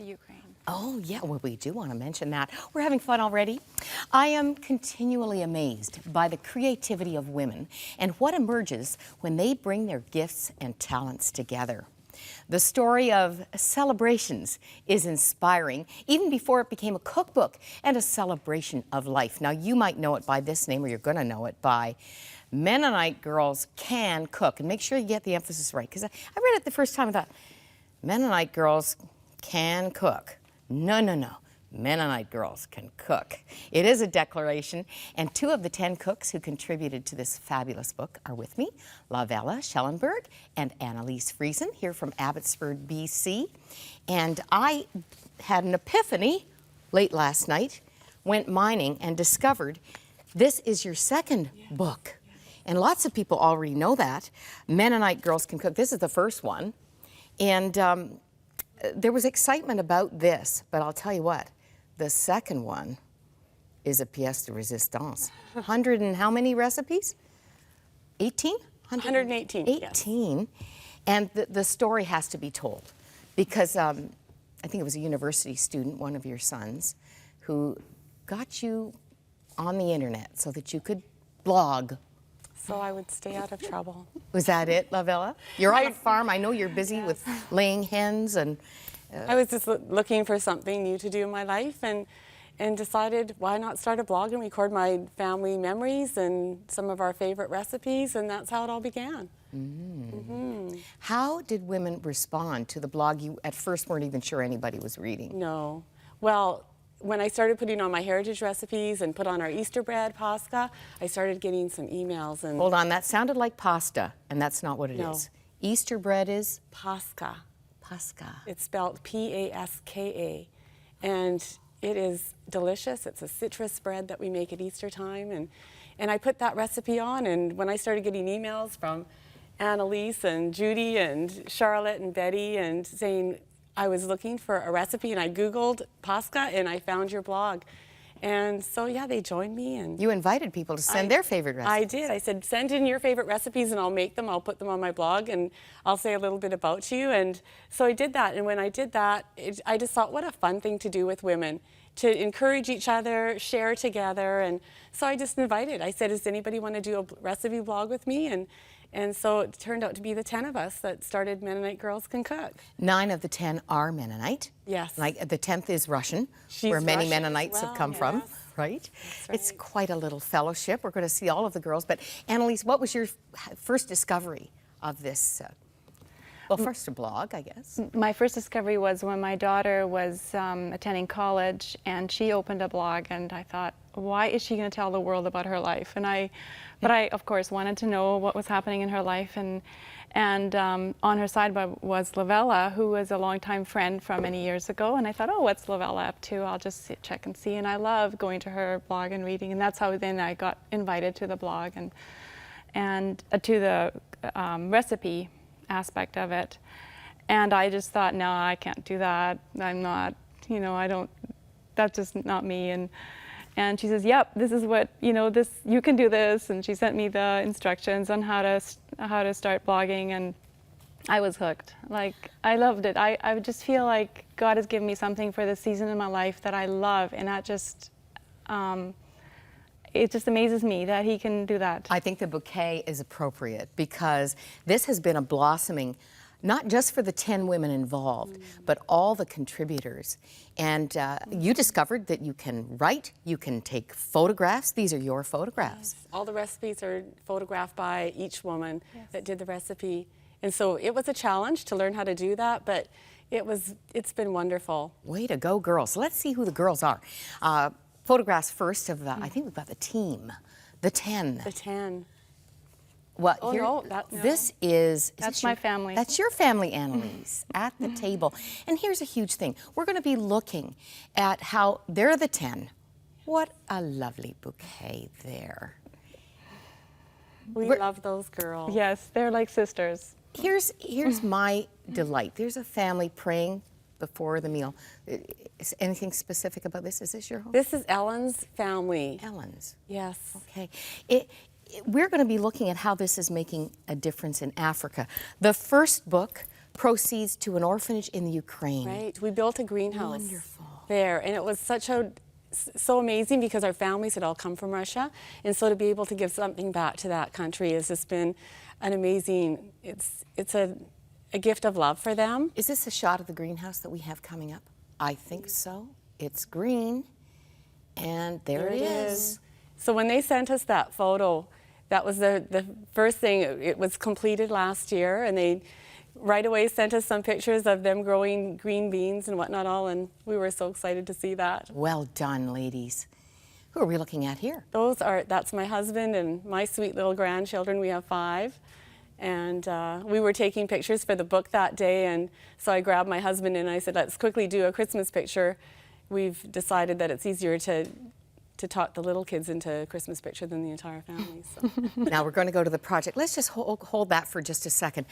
the Ukraine. Oh, yeah, well, we do want to mention that. We're having fun already. I am continually amazed by the creativity of women and what emerges when they bring their gifts and talents together. The story of celebrations is inspiring, even before it became a cookbook and a celebration of life. Now, you might know it by this name, or you're going to know it by Mennonite Girls Can Cook. And make sure you get the emphasis right, because I read it the first time and thought, Mennonite Girls Can Cook. No, no, no. Mennonite Girls Can Cook. It is a declaration, and 2 of the 10 cooks who contributed to this fabulous book are with me, Lovella Schellenberg and Anneliese Friesen, here from Abbotsford, BC. And I had an epiphany late last night, went mining and discovered this is your second book. And lots of people already know that. Mennonite Girls Can Cook. This is the first one. And there was excitement about this, but I'll tell you what, the second one is a pièce de résistance. 100 and how many recipes? 18? 118. 18. Yes. And the story has to be told because I think it was a university student, one of your sons, who got you on the internet so that you could blog. So I would stay out of trouble. Was that it, Lovella? You're on a farm. I know you're busy with laying hens and... I was just looking for something new to do in my life and decided why not start a blog and record my family memories and some of our favorite recipes, and that's how it all began. How did women respond to the blog? You at first weren't even sure anybody was reading. No. Well, when I started putting on my heritage recipes and put on our Easter bread, Pascha, I started getting some emails. And hold on, that sounded like pasta, and that's not what it is. Easter bread is? Pascha. Pascha. It's spelled P-A-S-K-A, and it is delicious. It's a citrus bread that we make at Easter time, and I put that recipe on, and when I started getting emails from Anneliese and Judy and Charlotte and Betty and saying I was looking for a recipe, and I Googled Pascha and I found your blog. And so, yeah, they joined me. And you invited people to send their favorite recipes. I did. I said, send in your favorite recipes and I'll make them. I'll put them on my blog and I'll say a little bit about you. And so I did that. And when I did that, I just thought, what a fun thing to do with women, to encourage each other, share together. And so I just invited. I said, does anybody want to do a recipe blog with me? And so it turned out to be the 10 of us that started Mennonite Girls Can Cook. 9 of the 10 are Mennonite. Yes. Like the 10th is Russian, where many Mennonites have come from, right? It's quite a little fellowship. We're going to see all of the girls. But Anneliese, what was your first discovery of this? Well, first a blog, I guess. My first discovery was when my daughter was attending college, and she opened a blog, and I thought, why is she going to tell the world about her life? But I, of course, wanted to know what was happening in her life, and on her side was Lovella, who was a longtime friend from many years ago, and I thought, oh, what's Lovella up to? I'll just check and see, and I love going to her blog and reading, and that's how then I got invited to the blog and to the recipe aspect of it. And I just thought, no, I can't do that. I'm not, I don't, that's just not me. And she says, yep, this is what, you can do this. And she sent me the instructions on how to start blogging, and I was hooked. Like, I loved it. I would just feel like God has given me something for this season in my life that I love, and that just, it just amazes me that he can do that. I think the bouquet is appropriate because this has been a blossoming, not just for the 10 women involved, but all the contributors. And you discovered that you can write, you can take photographs. These are your photographs. Yes. All the recipes are photographed by each woman that did the recipe. And so it was a challenge to learn how to do that, but it's been wonderful. Way to go, girls. Let's see who the girls are. Photographs first of, I think we've got the team, the 10. The 10. Well, oh, here, no, this is... That's my family. That's your family, Anneliese, at the table. And here's a huge thing. We're going to be looking at how they're the 10. What a lovely bouquet there. We love those girls. Yes, they're like sisters. Here's my delight. There's a family praying before the meal. Is anything specific about this? Is this your home? This is Ellen's family. Ellen's. Yes. Okay. We're going to be looking at how this is making a difference in Africa. The first book proceeds to an orphanage in the Ukraine. Right. We built a greenhouse Wonderful. there, and it was so amazing because our families had all come from Russia, and so to be able to give something back to that country has just been an amazing. It's a gift of love for them. Is this a shot of the greenhouse that we have coming up? I think so. It's green, and there it is. So when they sent us that photo, that was the first thing. It was completed last year, and they right away sent us some pictures of them growing green beans and whatnot all, and we were so excited to see that. Well done, ladies. Who are we looking at here? That's my husband and my sweet little grandchildren. We have 5. And we were taking pictures for the book that day, and so I grabbed my husband and I said, let's quickly do a Christmas picture. We've decided that it's easier to talk the little kids into a Christmas picture than the entire family. So. Now we're going to go to the project. Let's just hold that for just a second.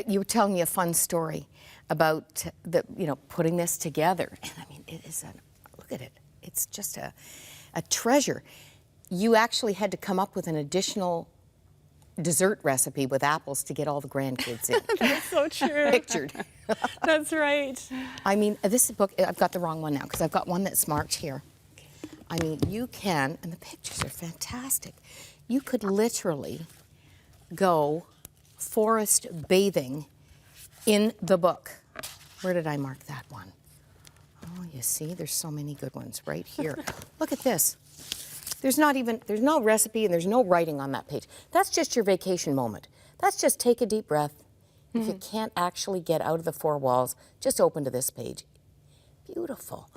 You were telling me a fun story about putting this together, and I mean, it is look at it. It's just a treasure. You actually had to come up with an additional dessert recipe with apples to get all the grandkids in. That's so true. Pictured. That's right. I mean, this book, I've got the wrong one now because I've got one that's marked here. I mean, you can, and the pictures are fantastic. You could literally go forest bathing in the book. Where did I mark that one? Oh, you see, there's so many good ones right here. Look at this. There's no recipe and there's no writing on that page. That's just your vacation moment. That's just take a deep breath. If you can't actually get out of the 4 walls, just open to this page. Beautiful.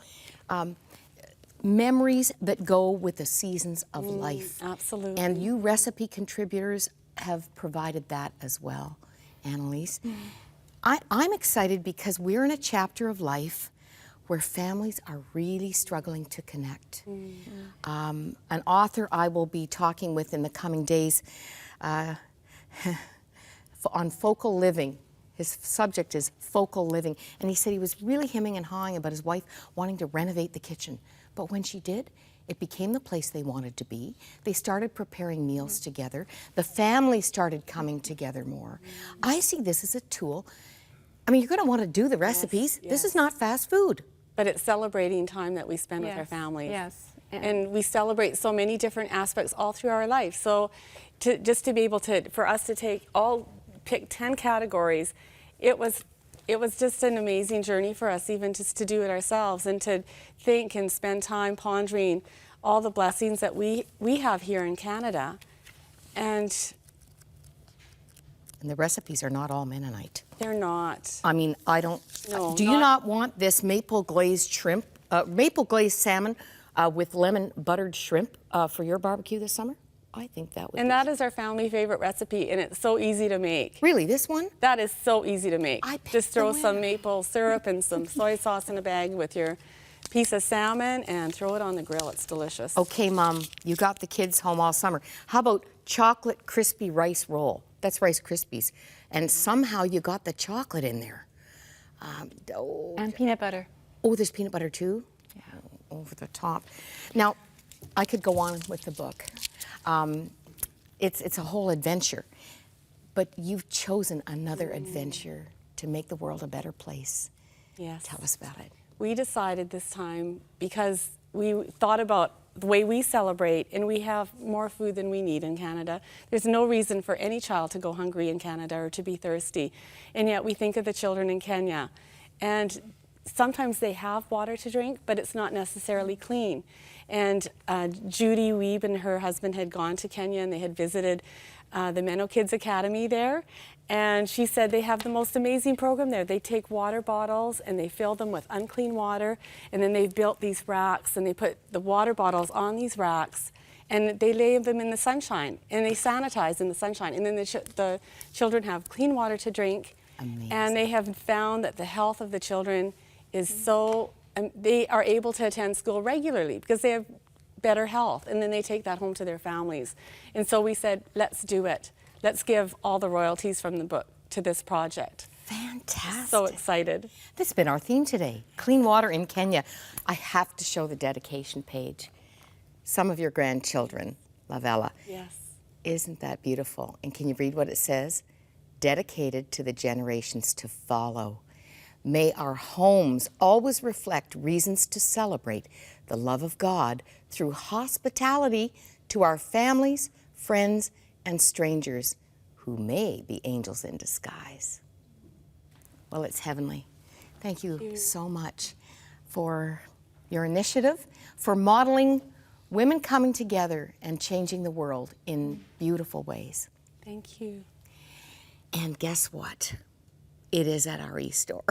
Memories that go with the seasons of life. Absolutely. And you recipe contributors have provided that as well, Anneliese. I'm excited because we're in a chapter of life where families are really struggling to connect. An author I will be talking with in the coming days on focal living. His subject is focal living. And he said he was really hemming and hawing about his wife wanting to renovate the kitchen. But when she did, it became the place they wanted to be. They started preparing meals together. The family started coming together more. I see this as a tool. I mean, you're going to want to do the recipes. Yes. This is not fast food. But it's celebrating time that we spend with our families. Yes. And we celebrate so many different aspects all through our life. So just to be able to, for us to pick 10 categories, it was just an amazing journey for us, even just to do it ourselves and to think and spend time pondering all the blessings that we have here in Canada. And the recipes are not all Mennonite. they're not. I mean, I don't. No, do you not want this maple glazed shrimp, maple glazed salmon with lemon buttered shrimp for your barbecue this summer? I think that would. And that is our family favorite recipe, and it's so easy to make. Really, this one? That is so easy to make. I picked Just throw the some winner. maple syrup and some soy sauce in a bag with your piece of salmon and throw it on the grill. It's delicious. Okay, Mom, you got the kids home all summer. How about chocolate crispy rice roll? That's Rice Krispies. And somehow you got the chocolate in there. And peanut butter. Oh, there's peanut butter too? Yeah. Over the top. Now, I could go on with the book. It's a whole adventure. But you've chosen another adventure to make the world a better place. Yes. Tell us about it. We decided this time because we thought about the way we celebrate, and we have more food than we need in Canada. There's no reason for any child to go hungry in Canada or to be thirsty. And yet we think of the children in Kenya. And sometimes they have water to drink, but it's not necessarily clean. And Judy Weeb and her husband had gone to Kenya, and they had visited the Mennonite Kids Academy there. And she said they have the most amazing program there. They take water bottles and they fill them with unclean water, and then they've built these racks, and they put the water bottles on these racks, and they lay them in the sunshine, and they sanitize in the sunshine, and then the children have clean water to drink. Amazing. And they have found that the health of the children is so, they are able to attend school regularly because they have better health, and then they take that home to their families. And so we said, let's do it. Let's give all the royalties from the book to this project. Fantastic. So excited. This has been our theme today, clean water in Kenya. I have to show the dedication page. Some of your grandchildren, Lovella. Yes. Isn't that beautiful? And can you read what it says? dedicated to the generations to follow. May our homes always reflect reasons to celebrate the love of God through hospitality to our families, friends, and strangers who may be angels in disguise. Well, it's heavenly. Thank you so much for your initiative, for modeling women coming together and changing the world in beautiful ways. Thank you. And guess what? It is at our e-store.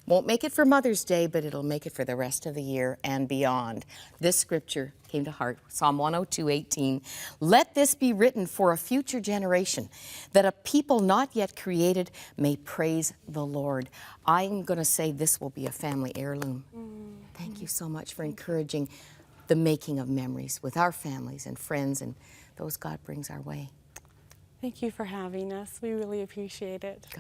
Won't make it for Mother's Day, but it'll make it for the rest of the year and beyond. This scripture came to heart, Psalm 102:18. Let this be written for a future generation, that a people not yet created may praise the Lord. I'm going to say this will be a family heirloom. Thank you so much for encouraging the making of memories with our families and friends and those God brings our way. Thank you for having us. We really appreciate it. God